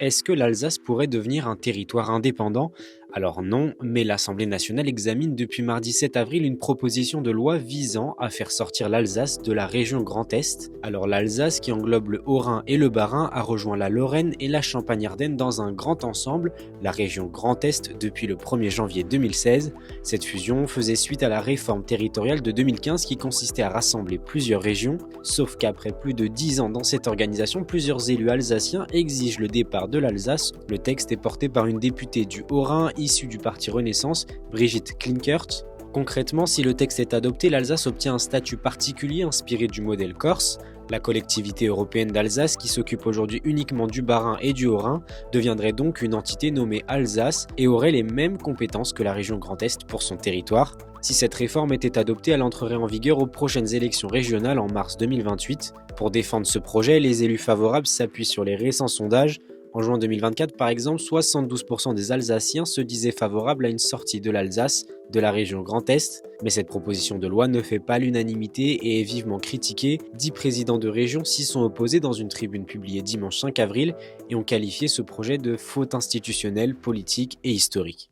est-ce que l'Alsace pourrait devenir un territoire indépendant? Alors non, mais l'Assemblée nationale examine depuis mardi 7 avril une proposition de loi visant à faire sortir l'Alsace de la région Grand Est. Alors l'Alsace, qui englobe le Haut-Rhin et le Bas-Rhin, a rejoint la Lorraine et la Champagne-Ardenne dans un grand ensemble, la région Grand Est, depuis le 1er janvier 2016. Cette fusion faisait suite à la réforme territoriale de 2015 qui consistait à rassembler plusieurs régions, sauf qu'après plus de 10 ans dans cette organisation, plusieurs élus alsaciens exigent le départ de l'Alsace. Le texte est porté par une députée du Haut-Rhin issue du parti Renaissance, Brigitte Klinkert. Concrètement, si le texte est adopté, l'Alsace obtient un statut particulier inspiré du modèle corse. La collectivité européenne d'Alsace, qui s'occupe aujourd'hui uniquement du Bas-Rhin et du Haut-Rhin, deviendrait donc une entité nommée Alsace et aurait les mêmes compétences que la région Grand Est pour son territoire. Si cette réforme était adoptée, elle entrerait en vigueur aux prochaines élections régionales en mars 2028. Pour défendre ce projet, les élus favorables s'appuient sur les récents sondages. En juin 2024, par exemple, 72% des Alsaciens se disaient favorables à une sortie de l'Alsace de la région Grand Est, mais cette proposition de loi ne fait pas l'unanimité et est vivement critiquée. 10 présidents de région s'y sont opposés dans une tribune publiée dimanche 5 avril et ont qualifié ce projet de faute institutionnelle, politique et historique.